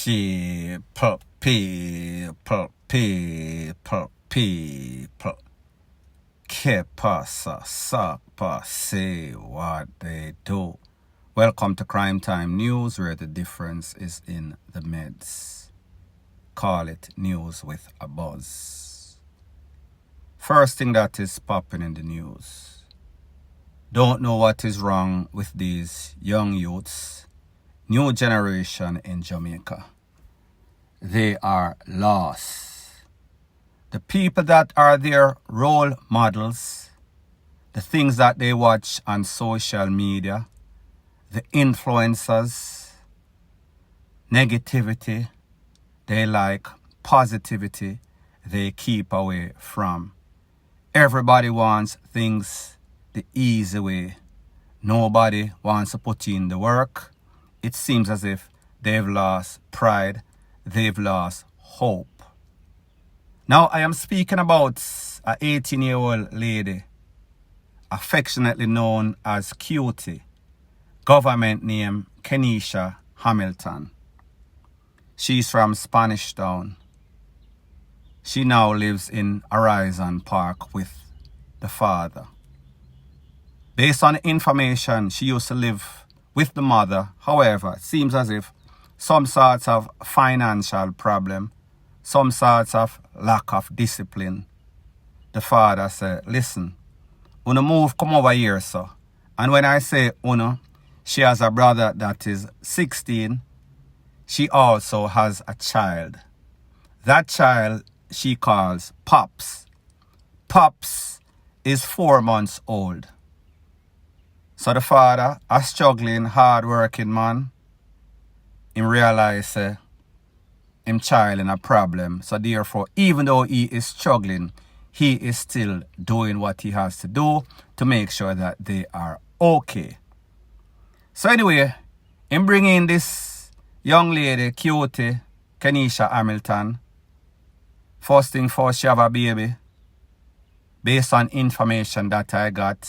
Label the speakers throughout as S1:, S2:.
S1: People. Que pasa, sapa, say what they do. Welcome to Crime Time News, where the difference is in the meds. Call it news with a buzz. First thing that is popping in the news. Don't know what is wrong with these young youths, new generation in Jamaica. They are lost. The people that are their role models, the things that they watch on social media, the influencers, negativity, they like, positivity, they keep away from. Everybody wants things the easy way. Nobody wants to put in the work. It seems as if they've lost pride, they've lost hope. Now I am speaking about an 18-year-old lady, affectionately known as Cutie, government name Kenisha Hamilton. She's from Spanish Town. She now lives in Horizon Park with the father. Based on the information, she used to live with the mother. However, it seems as if some sorts of financial problem, some sorts of lack of discipline. The father said, listen, Una move come over here, so. And when I say Una, she has a brother that is 16. She also has a child. That child she calls Pops. Pops is 4 months old. So the father, a struggling, hard-working man, him realize him child in a problem. So therefore, even though he is struggling, he is still doing what he has to do to make sure that they are okay. So anyway, him bringing this young lady, Cutie, Kenisha Hamilton. First thing first, she have a baby. Based on information that I got,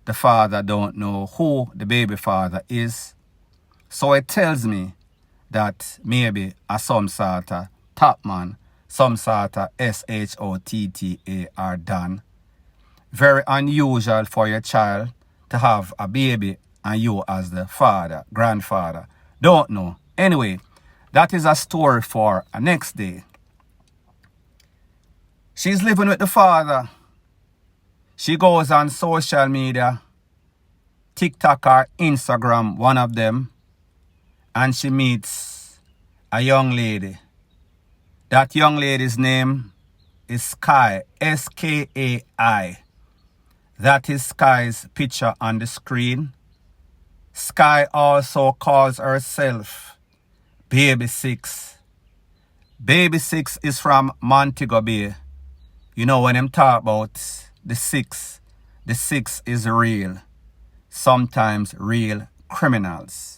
S1: the father don't know who the baby father is. So it tells me that maybe some sort of top man, some sort of SHOTTAR done. Very unusual for your child to have a baby and you as the father, grandfather. Don't know. Anyway, that is a story for a next day. She's living with the father. She goes on social media, TikTok or Instagram, one of them, and she meets a young lady. That young lady's name is Sky, S-K-A-I. That is Sky's picture on the screen. Sky also calls herself Baby 6. Baby 6 is from Montego Bay. You know when I'm talking about the 6 is real. Sometimes real criminals.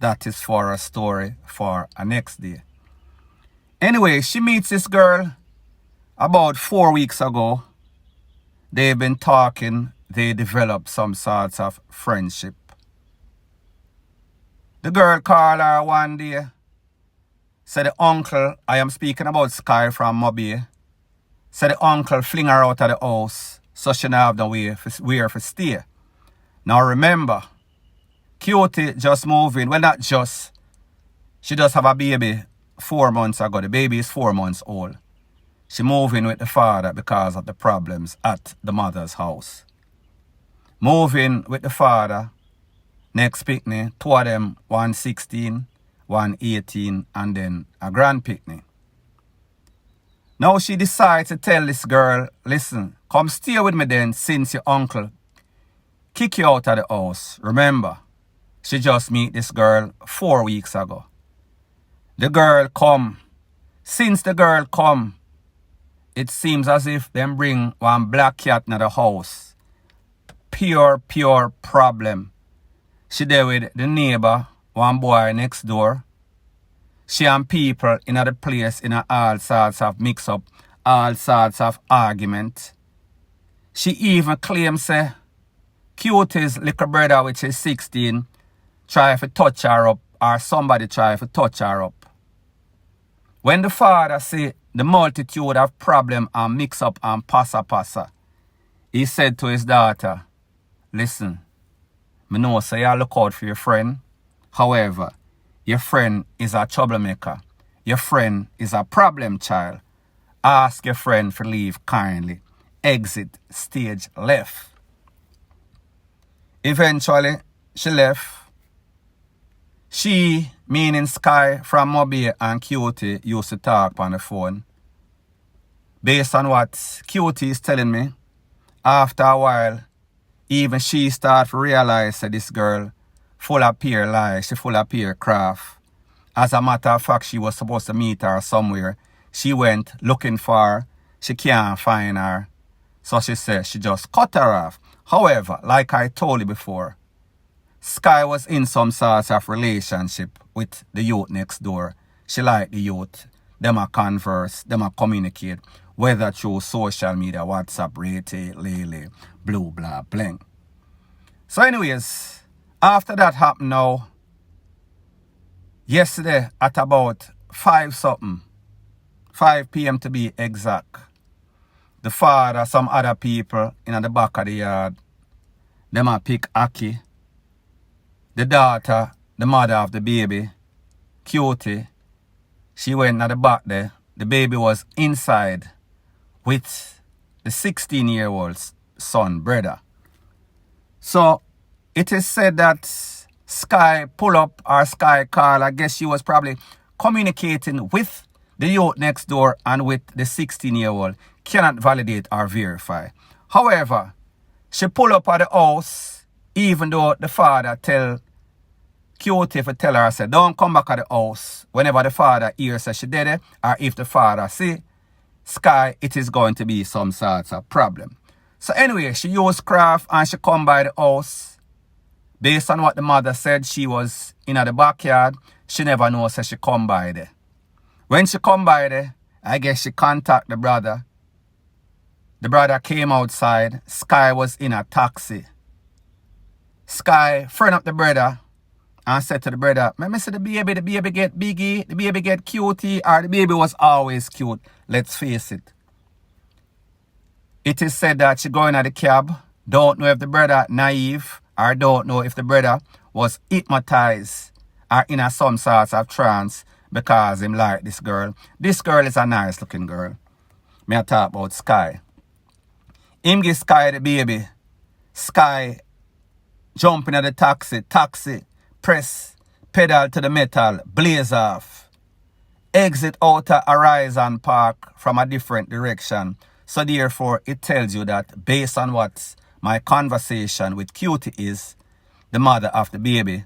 S1: That is for a story for a next day. Anyway, she meets this girl about 4 weeks ago. They've been talking. They developed some sorts of friendship. The girl called her one day. Said the uncle, I am speaking about Sky from Mobile. Said the uncle fling her out of the house so she don't have no where for stay. Now remember, Cutie just moved in. Well, not just. She just have a baby 4 months ago. The baby is 4 months old. She moved in with the father because of the problems at the mother's house. Moving with the father. Next picnic, two of them, one 16, one 18, and then a grand picnic. Now she decides to tell this girl, listen, come stay with me then since your uncle kick you out of the house. Remember, she just meet this girl 4 weeks ago. The girl come. Since the girl come, it seems as if them bring one black cat in the house. Pure problem. She there with the neighbor, one boy next door. She and people in the place in all sorts of mix up, all sorts of argument. She even claims Cutie's little brother, which is 16, try to touch her up, or somebody try to touch her up. When the father see the multitude of problem and mix up and passa, he said to his daughter, listen, me know say you look out for your friend. However, your friend is a troublemaker. Your friend is a problem child. Ask your friend for leave kindly. Exit stage left. Eventually, she left. She, meaning Sky from Mobile and Cutie, used to talk on the phone. Based on what Cutie is telling me, after a while, even she started to realize that this girl full of pure lies, she full of pure craft. As a matter of fact, she was supposed to meet her somewhere. She went looking for her. She can't find her. So she said she just cut her off. However, like I told you before, Sky was in some sort of relationship with the youth next door. She liked the youth. Them a converse, them a communicate, whether through social media, WhatsApp, Rete, Lele, blue, blah, bling. So anyways, after that happened now, yesterday at about 5 p.m. to be exact, the father, some other people in the back of the yard, them a pick Aki. The daughter, the mother of the baby, Cutie, she went at the back there. The baby was inside with the 16-year-old son, brother. So it is said that Sky pull up or Sky call. I guess she was probably communicating with the youth next door and with the 16-year-old. Cannot validate or verify. However, she pull up at the house, even though the father tell Cutie to tell her, say, don't come back at the house. Whenever the father hears that she did it, or if the father see Sky, it is going to be some sort of problem. So anyway, she used craft and she come by the house. Based on what the mother said, she was in the backyard. She never knows that she come by there. When she come by there, I guess she contact the brother. The brother came outside. Sky was in a taxi. Sky friend up the brother and said to the brother, "Me say the baby get biggie, the baby get cutie, or the baby was always cute. Let's face it." It is said that she going at the cab, don't know if the brother naive, or don't know if the brother was hypnotized or in some sort of trance because him like this girl. This girl is a nice looking girl. Me I talk about Sky. Him give Sky the baby. Sky jump in the taxi, press pedal to the metal, blaze off. Exit out of Horizon Park from a different direction. So therefore, it tells you that based on what my conversation with Cutie is, the mother of the baby,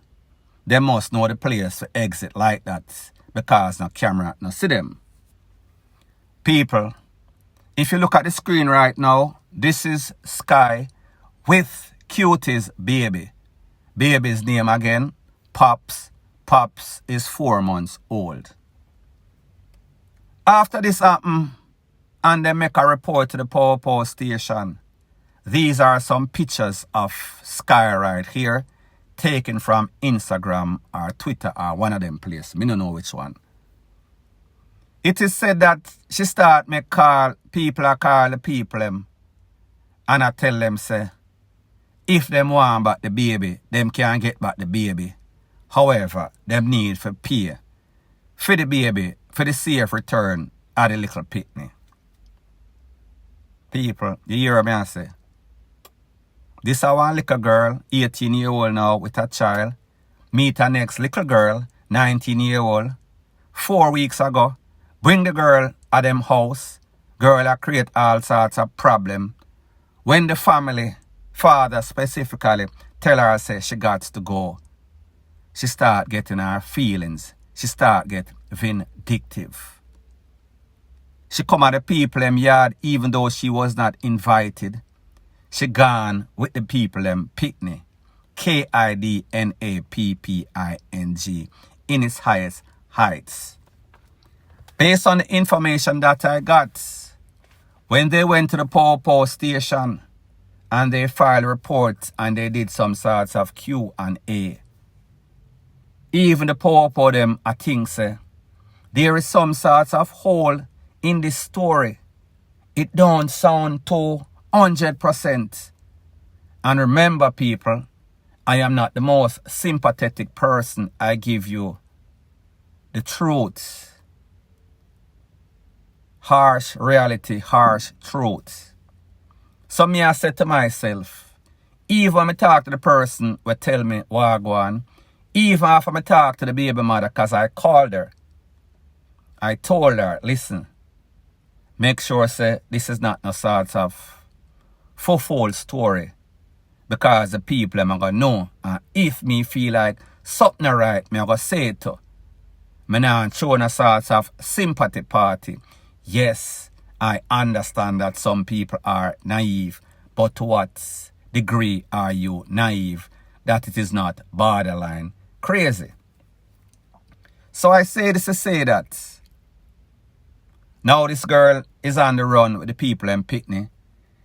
S1: they must know the place to exit like that because no camera no see them. People, if you look at the screen right now, this is Sky with Cutie's baby. Baby's name again, Pops. Pops is 4 months old. After this happened, and they make a report to the power station, these are some pictures of Sky right here, taken from Instagram or Twitter or one of them places. Me don't know which one. It is said that she start make call, people are call the people them, and I tell them say, if them want back the baby, them can't get back the baby. However, them need for pay for the baby, for the safe return of the little pitney. People, you hear me I say? This is one little girl, 18-year-old now with a child. Meet her next little girl, 19-year-old. 4 weeks ago, bring the girl at them house. Girl a create all sorts of problem. When the family, father specifically, tell her say she got to go, she start getting her feelings. She start get vindictive. She come at the people them yard even though she was not invited. She gone with the people them pitney. KIDNAPPING in its highest heights. Based on the information that I got, when they went to the power station and they filed reports and they did some sorts of Q&A, even the power them I think say, there is some sorts of hole in this story. It don't sound 200%. And remember, people, I am not the most sympathetic person. I give you the truth. Harsh reality, harsh truth. So me I said to myself, even when I talk to the person who tell me wagwan, even after I talk to the baby mother, because I called her, I told her, listen, make sure say this is not no sort of full story. Because the people I'm going to know. And if me feel like something right, I'm going to say it to. I'm not showing a sort of sympathy party. Yes, I understand that some people are naive. But to what degree are you naive that it is not borderline crazy? So I say this to say that now this girl is on the run with the people in Pitney.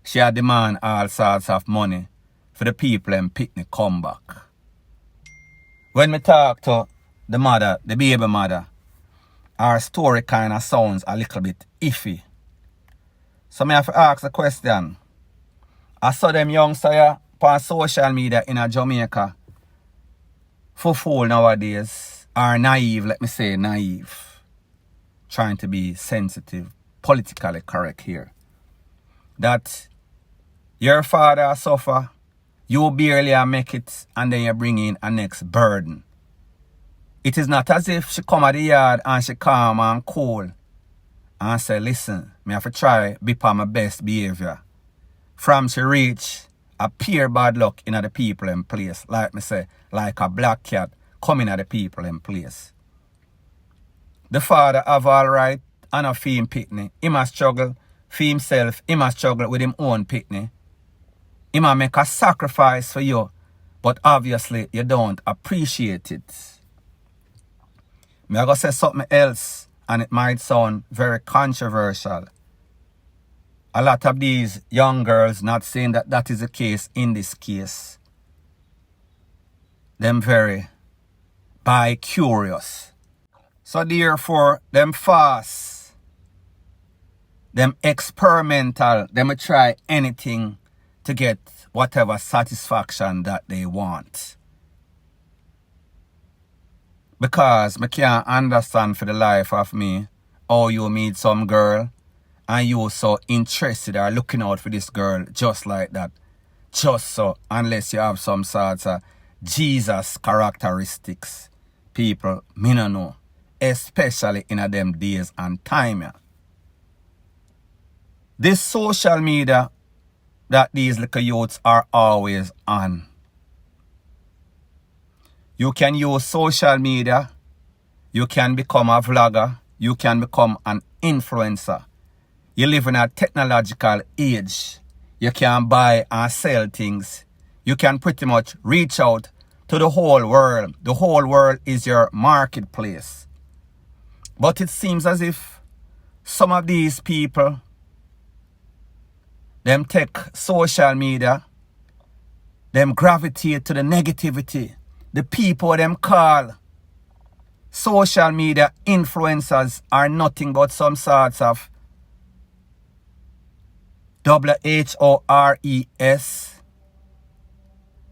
S1: She had demand all sorts of money for the people in Pitney come back. When me talk to the mother, the baby mother, our story kind of sounds a little bit iffy. So me have to ask the question. I saw them youngsters on social media in Jamaica for fool nowadays are naive, let me say naive. Trying to be sensitive, politically correct here. That your father suffer, you barely make it, and then you bring in a next burden. It is not as if she come at the yard and she calm and cool and say, listen, me have to try be on my best behavior. From she reach, appear bad luck in the people in place. Like me say, like a black cat coming at the people in place. The father have all right and a fee him pitney. He must struggle for himself. He must struggle with him own pitney. He might make a sacrifice for you, but obviously you don't appreciate it. Me I go say something else, and it might sound very controversial. A lot of these young girls, not saying that that is the case in this case, them very bi-curious. So therefore, them fast, them experimental, them try anything to get whatever satisfaction that they want. Because I can't understand for the life of me how you meet some girl and you so interested or looking out for this girl just like that. Just so, unless you have some sorts of Jesus characteristics. People, me no know. Especially in a them days and time. Yeah. This social media that these little youths are always on. You can use social media. You can become a vlogger. You can become an influencer. You live in a technological age. You can buy and sell things. You can pretty much reach out to the whole world. The whole world is your marketplace. But it seems as if some of these people, them take social media, them gravitate to the negativity. The people them call social media influencers are nothing but some sorts of WHORES.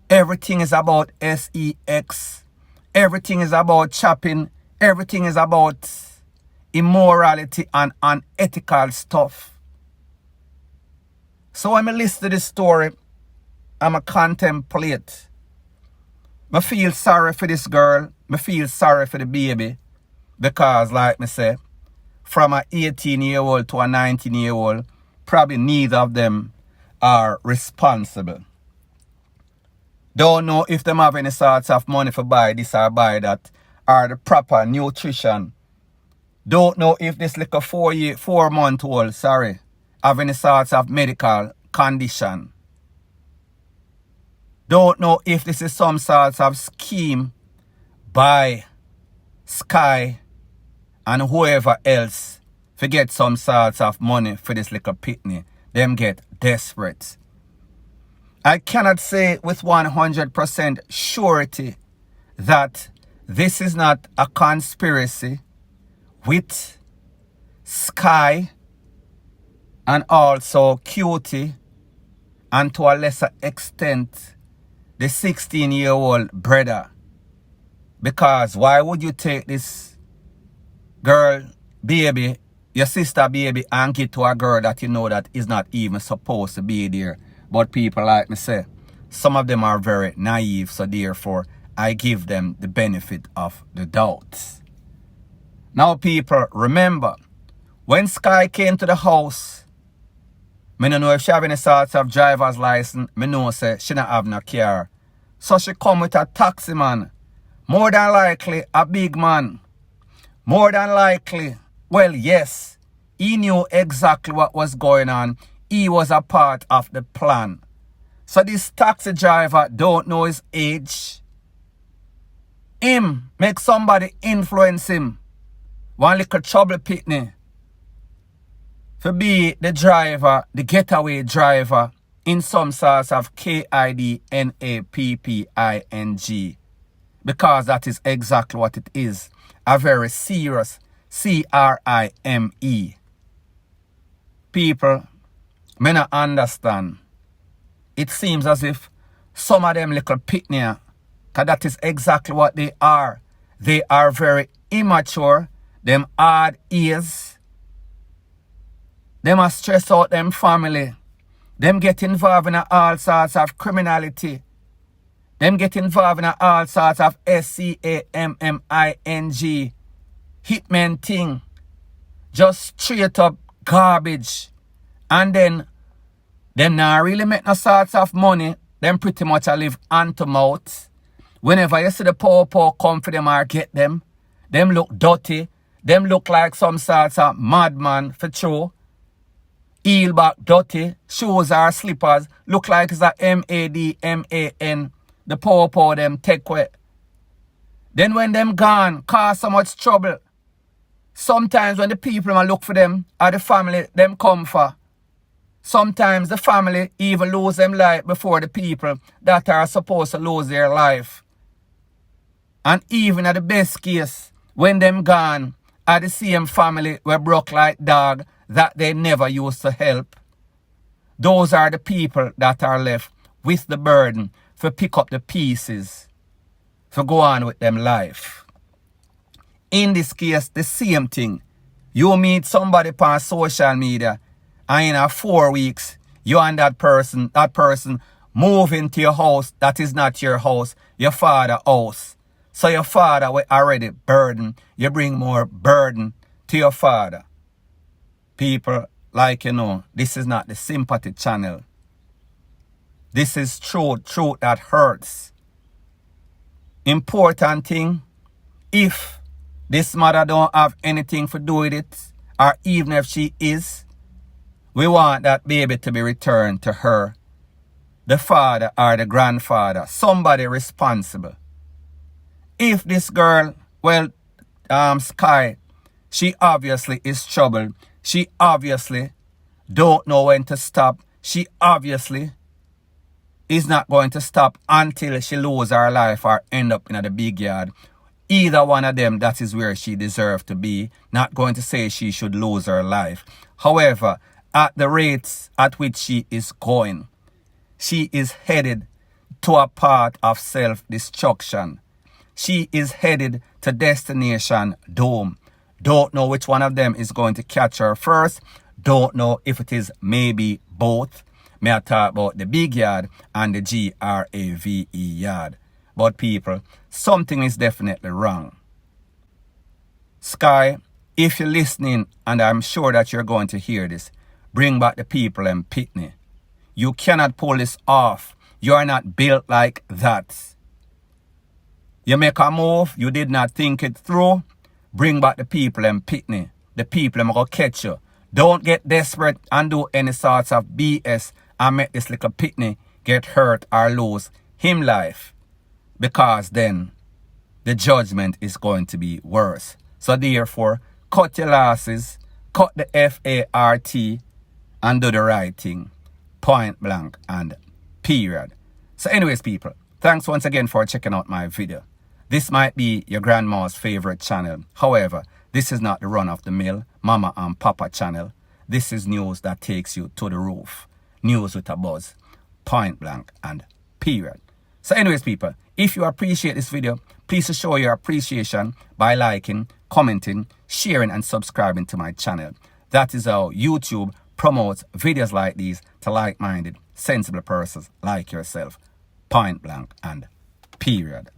S1: Everything is about sex. Everything is about shopping. Everything is about immorality and unethical stuff. So when I listen to this story, I'm a contemplate. I feel sorry for this girl. I feel sorry for the baby. Because like me say, from an 18-year-old to a 19-year-old, probably neither of them are responsible. Don't know if them have any sorts of money for buy this or buy that, or the proper nutrition. Don't know if this little 4-month-old, have any sorts of medical condition. Don't know if this is some sorts of scheme by Sky and whoever else to get some sorts of money for this little pitney. Them get desperate. I cannot say with 100% surety that this is not a conspiracy with Sky and also Cutie, and to a lesser extent the 16-year-old brother. Because why would you take this girl baby, your sister baby, and give to a girl that you know that is not even supposed to be there? But people like me say, some of them are very naive, so therefore I give them the benefit of the doubt. Now people, remember, when Sky came to the house, I don't know if she have any sorts of driver's license. I know say she don't have no car. So she come with a taxi man. More than likely a big man. More than likely, well, yes, he knew exactly what was going on. He was a part of the plan. So this taxi driver don't know his age. Him make somebody influence him. One little trouble pitney. For be the driver, the getaway driver, in some sorts of KIDNAPPING. Because that is exactly what it is. A very serious CRIME. People, may not understand. It seems as if some of them little pitney, because that is exactly what they are. They are very immature. Them hard ears. Them are stress out them family. Them get involved in all sorts of criminality. Them get involved in all sorts of SCAMMING hitman thing. Just straight up garbage. And then them not really make no sorts of money. Them pretty much a live hand to mouth. Whenever you see the poor come for them or get them look dirty. Them look like some sorts of madman for true. Heel back dirty, shoes or slippers, look like it's a MADMAN. The poor them take away. Then when them gone, cause so much trouble. Sometimes when the people look for them, or the family them come for. Sometimes the family even lose them life before the people that are supposed to lose their life. And even at the best case, when them gone, are the same family were broke like dog that they never used to help. Those are the people that are left with the burden for pick up the pieces, for go on with them life. In this case, the same thing. You meet somebody on social media, and in 4 weeks, you and that person move into your house that is not your house, your father's house. So your father was already burdened. You bring more burden to your father. People, like you know, this is not the sympathy channel. This is truth that hurts. Important thing, if this mother don't have anything to do with it, or even if she is, we want that baby to be returned to her, the father or the grandfather, somebody responsible. If this girl, well, Sky, she obviously is troubled. She obviously don't know when to stop. She obviously is not going to stop until she loses her life or end up in the big yard. Either one of them, that is where she deserves to be. Not going to say she should lose her life. However, at the rates at which she is going, she is headed to a path of self-destruction. She is headed to destination doom. Don't know which one of them is going to catch her first. Don't know if it is maybe both. May I talk about the big yard and the GRAVE yard. But people, something is definitely wrong. Sky, if you're listening, and I'm sure that you're going to hear this, bring back the people and Pitney. You cannot pull this off. You are not built like that. You make a move, you did not think it through, bring back the people and Pitney. The people are going to catch you. Don't get desperate and do any sorts of BS and make this little Pitney get hurt or lose him life. Because then the judgment is going to be worse. So therefore, cut your losses, cut the FART, and do the right thing. Point blank and period. So anyways, people, thanks once again for checking out my video. This might be your grandma's favorite channel. However, This is not the run-of-the-mill Mama and Papa channel. This is news that takes you to the roof. News with a buzz. Point blank and period. So anyways, people, if you appreciate this video, please show your appreciation by liking, commenting, sharing, and subscribing to my channel. That is how YouTube promotes videos like these to like-minded, sensible persons like yourself. Point blank and period.